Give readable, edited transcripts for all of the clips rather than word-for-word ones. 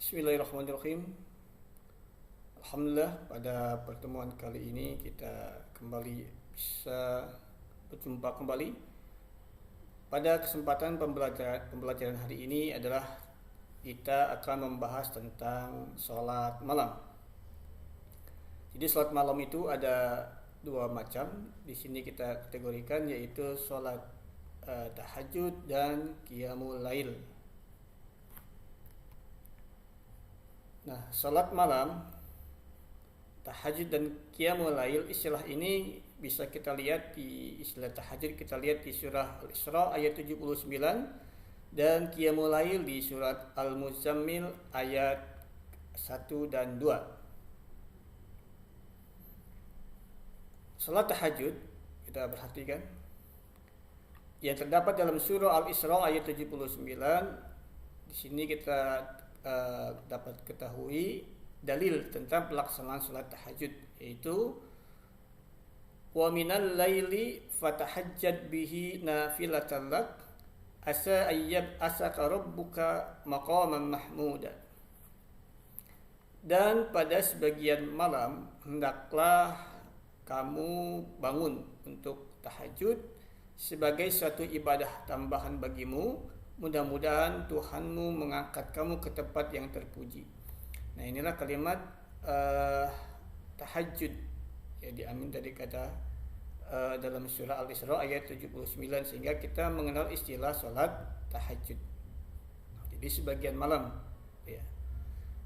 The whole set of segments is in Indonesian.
Bismillahirrahmanirrahim. Alhamdulillah, pada pertemuan kali ini kita kembali bisa berjumpa kembali. Pada kesempatan pembelajaran hari ini adalah kita akan membahas tentang sholat malam. Jadi sholat malam itu ada dua macam. Di sini kita kategorikan, yaitu sholat tahajud dan qiyamul lail. Nah, salat malam, tahajud dan qiyamul lail, istilah ini bisa kita lihat di istilah tahajud kita lihat di surah Al-Isra ayat 79 dan qiyamul lail di surat Al-Muzammil ayat 1 dan 2. Salat tahajud kita perhatikan yang terdapat dalam surah Al-Isra ayat 79. Di sini kita dapat ketahui dalil tentang pelaksanaan salat tahajud, yaitu wa minal laili fatahajjad bihi nafilatan lak asa ayyab asaka rabbuka maqaman mahmuda. Dan pada sebagian malam hendaklah kamu bangun untuk tahajud sebagai suatu ibadah tambahan bagimu. Mudah-mudahan Tuhanmu mengangkat kamu ke tempat yang terpuji. Nah, inilah kalimat tahajud yang diambil dari kata dalam surah Al-Isra ayat 79, sehingga kita mengenal istilah salat tahajud. Jadi sebagian malam ya.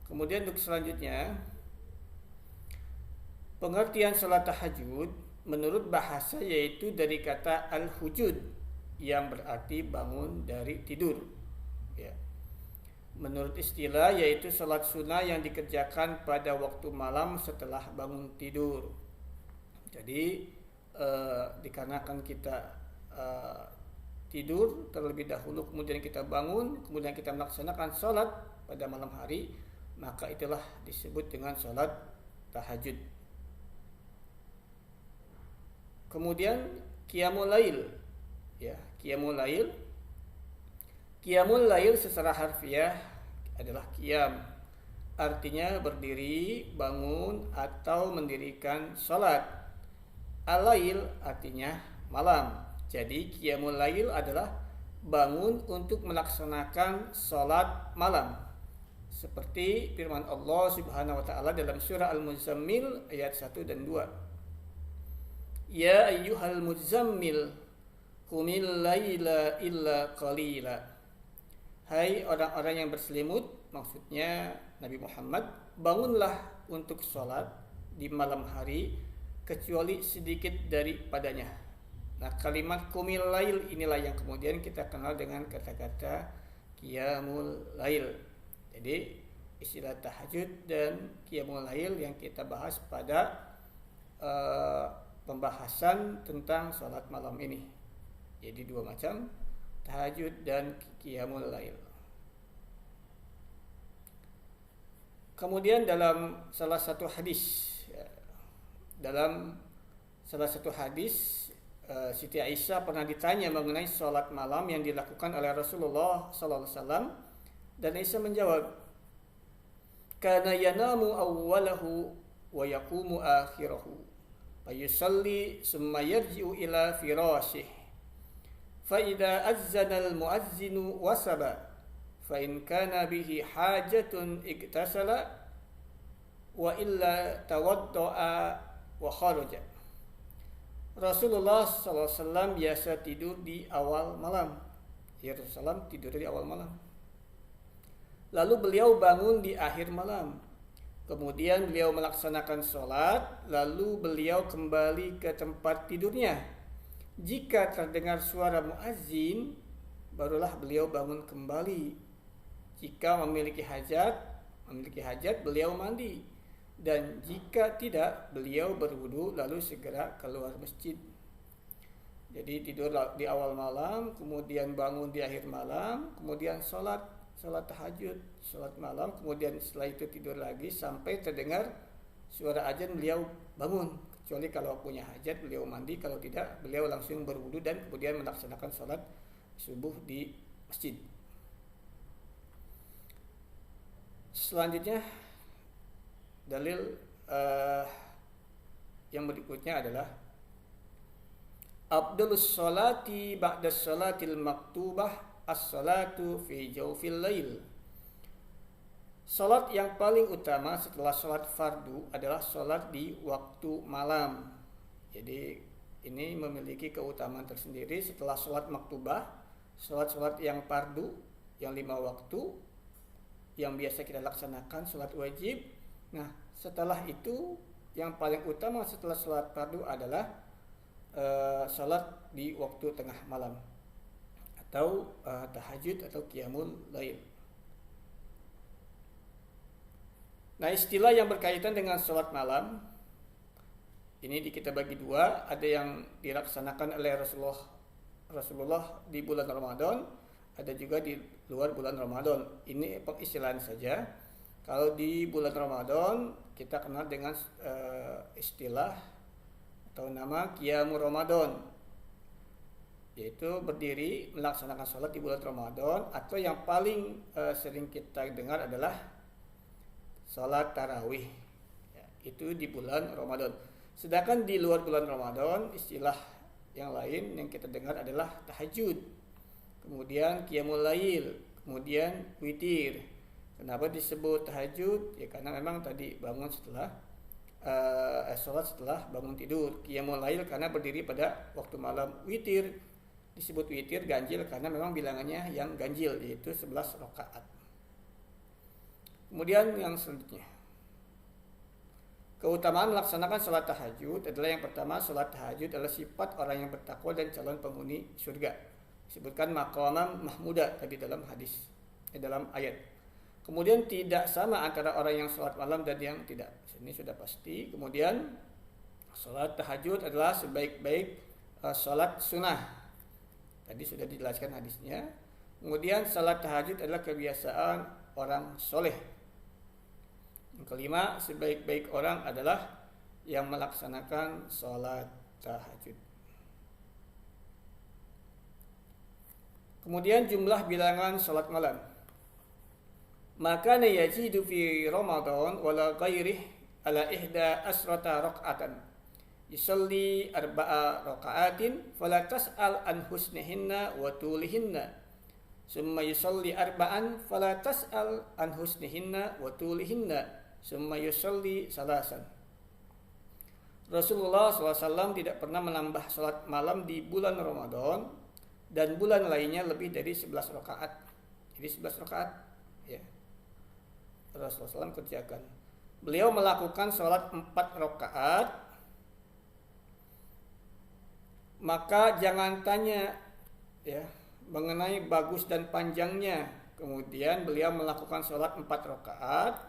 Kemudian untuk selanjutnya, pengertian salat tahajud menurut bahasa yaitu dari kata al-hujud yang berarti bangun dari tidur ya. Menurut istilah yaitu salat sunnah yang dikerjakan pada waktu malam setelah bangun tidur. Jadi dikarenakan kita tidur terlebih dahulu, kemudian kita bangun, kemudian kita melaksanakan salat pada malam hari, maka itulah disebut dengan salat tahajud. Kemudian qiyamul lail ya, qiyamul lail. Qiyamul lail secara harfiah adalah qiyam, artinya berdiri, bangun atau mendirikan salat. Al-lail artinya malam. Jadi qiyamul lail adalah bangun untuk melaksanakan salat malam. Seperti firman Allah Subhanahu wa taala dalam surah Al-Muzammil ayat 1 dan 2. Ya ayyuhal muzammil qumil laila illa qalila. Hai orang-orang yang berselimut, maksudnya Nabi Muhammad, bangunlah untuk sholat di malam hari kecuali sedikit daripadanya. Nah, kalimat qumil lail inilah yang kemudian kita kenal dengan kata-kata qiyamul lail. Jadi istilah tahajud dan qiyamul lail yang kita bahas pada pembahasan tentang sholat malam ini. Jadi dua macam, tahajud dan qiyamul lail. Kemudian dalam salah satu hadis Siti Aisyah pernah ditanya mengenai sholat malam yang dilakukan oleh Rasulullah SAW, dan Aisyah menjawab, kana yanamu awwalahu wa yaqumu akhirahu fa yusalli summa yarji'u ila firashih فَإِذَا أَذَّنَ الْمُؤَذِّنُ وَسَبَ فَإِنْ كَانَ بِهِ حَاجَةٌ اغْتَسَلَ وَإِلَّا تَوَضَّأَ وَخَرَجَ. Rasulullah SAW biasa tidur di awal malam. Ya, Rasulullah tidur di awal malam. Lalu beliau bangun di akhir malam. Kemudian beliau melaksanakan sholat, lalu beliau kembali ke tempat tidurnya. Jika terdengar suara muazzin, barulah beliau bangun kembali. Jika memiliki hajat, beliau mandi. Dan jika tidak, beliau berwudu lalu segera keluar masjid. Jadi tidur di awal malam, kemudian bangun di akhir malam, kemudian salat tahajud, salat malam, kemudian setelah itu tidur lagi sampai terdengar suara azan, beliau bangun. Kecuali kalau punya hajat beliau mandi, kalau tidak beliau langsung berwudu dan kemudian melaksanakan salat subuh di masjid. Selanjutnya dalil yang berikutnya adalah Abdulus sholati ba'da sholatil maktubah as-sholatu fi jawfil lail. Sholat yang paling utama setelah sholat fardu adalah sholat di waktu malam. Jadi ini memiliki keutamaan tersendiri setelah sholat maktubah, sholat-sholat yang fardu, yang 5 waktu, yang biasa kita laksanakan, sholat wajib. Nah, setelah itu yang paling utama setelah sholat fardu adalah sholat di waktu tengah malam atau tahajud atau qiyamul lail. Nah, istilah yang berkaitan dengan sholat malam ini kita bagi dua. Ada yang dilaksanakan oleh Rasulullah di bulan Ramadan, ada juga di luar bulan Ramadan. Ini pengistilahan saja. Kalau di bulan Ramadan kita kenal dengan istilah atau nama Qiyamul Ramadan, yaitu berdiri melaksanakan sholat di bulan Ramadan, atau yang paling sering kita dengar adalah sholat tarawih, ya, itu di bulan Ramadan. Sedangkan di luar bulan Ramadan istilah yang lain yang kita dengar adalah tahajud, kemudian qiyamul lail, kemudian witir. Kenapa disebut tahajud? Ya karena memang tadi bangun setelah sholat setelah bangun tidur. Qiyamul lail karena berdiri pada waktu malam. Witir disebut witir ganjil karena memang bilangannya yang ganjil, yaitu 11 rakaat. Kemudian yang selanjutnya, keutamaan melaksanakan sholat tahajud adalah yang pertama, sholat tahajud adalah sifat orang yang bertakwa dan calon penghuni surga. Disebutkan maqamam mahmuda tadi dalam hadis, dalam ayat. Kemudian tidak sama antara orang yang sholat malam dan yang tidak. Ini sudah pasti. Kemudian sholat tahajud adalah sebaik-baik sholat sunnah. Tadi sudah dijelaskan hadisnya. Kemudian sholat tahajud adalah kebiasaan orang soleh. Yang kelima, sebaik-baik orang adalah yang melaksanakan sholat tahajud. Kemudian jumlah bilangan sholat malam. Maka yajidu fi Ramadan wala ghairih ala ihda asrata raka'atan. Yusalli arba'a raka'atin fala tas'al an husnihinna wa tulihinna. Summa yusalli arba'an fala tas'al an husnihinna wa tulihinna. Summa yusalli salasan. Rasulullah SAW tidak pernah menambah salat malam di bulan Ramadan dan bulan lainnya lebih dari 11 rakaat. Jadi 11 rakaat, ya. Rasulullah SAW kerjakan. Beliau melakukan sholat 4 rakaat. Maka jangan tanya, ya, mengenai bagus dan panjangnya. Kemudian beliau melakukan sholat 4 rakaat.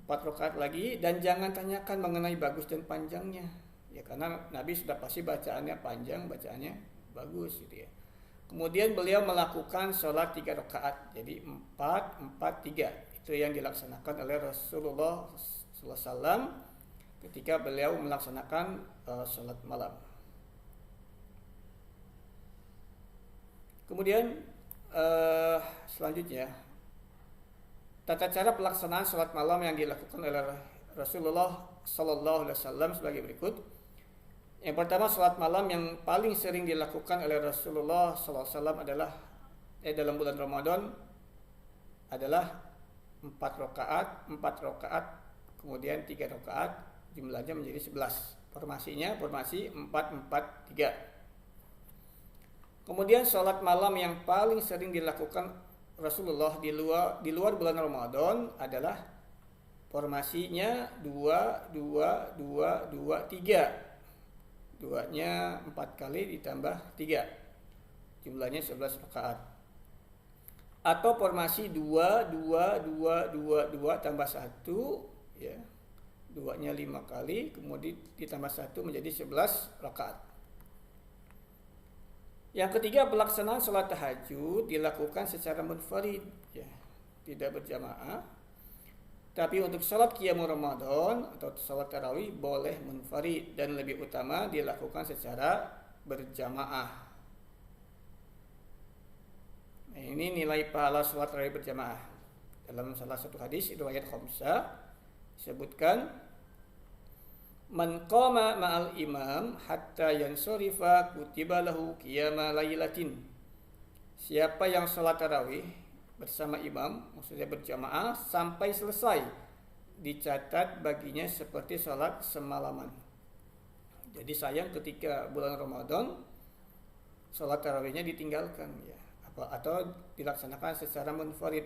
4 rakaat lagi, dan jangan tanyakan mengenai bagus dan panjangnya. Ya karena Nabi sudah pasti bacaannya panjang, bacaannya bagus gitu ya. Kemudian beliau melakukan sholat 3 rakaat, jadi 4, 4, 3. Itu yang dilaksanakan oleh Rasulullah SAW ketika beliau melaksanakan sholat malam. Kemudian selanjutnya, tata cara pelaksanaan sholat malam yang dilakukan oleh Rasulullah SAW sebagai berikut. Yang pertama, sholat malam yang paling sering dilakukan oleh Rasulullah SAW adalah dalam bulan Ramadan adalah 4 rakaat, kemudian 3 rakaat, jumlahnya menjadi 11. Formasinya formasi 4, 4, 3. Kemudian sholat malam yang paling sering dilakukan Rasulullah di luar bulan Ramadan adalah formasinya 2, 2, 2, 2, 3. Duanya 4 kali ditambah 3, jumlahnya 11 rakaat. Atau formasi 2, 2, 2, 2, 2 tambah 1, ya. Duanya 5 kali, kemudian ditambah 1 menjadi 11 rakaat. Yang ketiga, pelaksanaan sholat tahajud dilakukan secara munfarid, ya, tidak berjamaah. Tapi untuk sholat qiyamul Ramadan atau sholat tarawih boleh munfarid dan lebih utama dilakukan secara berjamaah. Nah, Ini nilai pahala sholat tarawih berjamaah. Dalam salah satu hadis riwayat Khamsah disebutkan, man qama ma'al imam hatta yansorifa kutiba lahu qiyama lailatin. Siapa yang sholat tarawih bersama imam, maksudnya berjamaah sampai selesai, dicatat baginya seperti sholat semalaman. Jadi sayang ketika bulan Ramadan sholat tarawihnya ditinggalkan ya, atau dilaksanakan secara munfarid.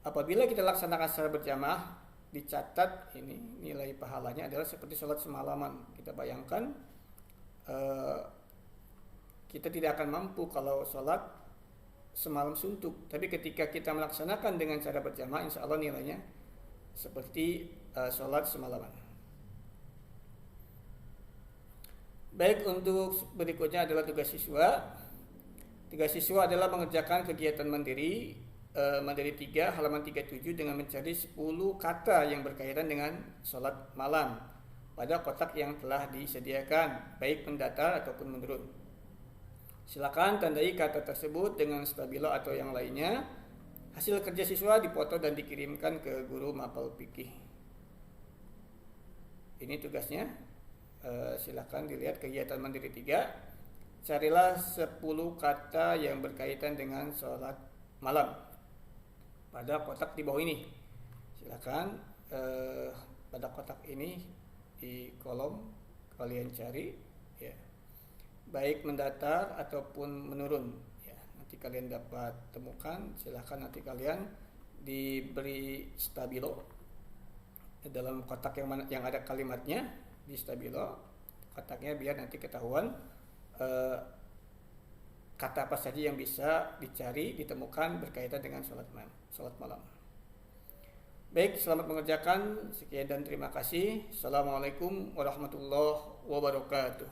Apabila kita laksanakan secara berjamaah, dicatat ini nilai pahalanya adalah seperti sholat semalaman. Kita bayangkan kita tidak akan mampu kalau sholat semalam suntuk, tapi ketika kita melaksanakan dengan cara berjamaah, insya Allah nilainya seperti sholat semalaman. Baik, untuk berikutnya adalah tugas siswa. Tugas siswa adalah mengerjakan kegiatan mandiri 3 halaman 37 dengan mencari 10 kata yang berkaitan dengan sholat malam pada kotak yang telah disediakan, baik mendatar ataupun menurun. Silakan tandai kata tersebut dengan stabilo atau yang lainnya. Hasil kerja siswa dipoto dan dikirimkan ke guru mapel fikih. Ini tugasnya. Silakan dilihat kegiatan mandiri 3. Carilah 10 kata yang berkaitan dengan sholat malam pada kotak di bawah ini. Silakan pada kotak ini di kolom kalian cari ya, baik mendatar ataupun menurun ya. Nanti kalian dapat temukan. Silakan nanti kalian diberi stabilo dalam kotak yang ada kalimatnya di stabilo kotaknya, biar nanti ketahuan kata apa saja yang bisa dicari, ditemukan berkaitan dengan sholat malam. Baik, selamat mengerjakan. Sekian dan terima kasih. Assalamualaikum warahmatullahi wabarakatuh.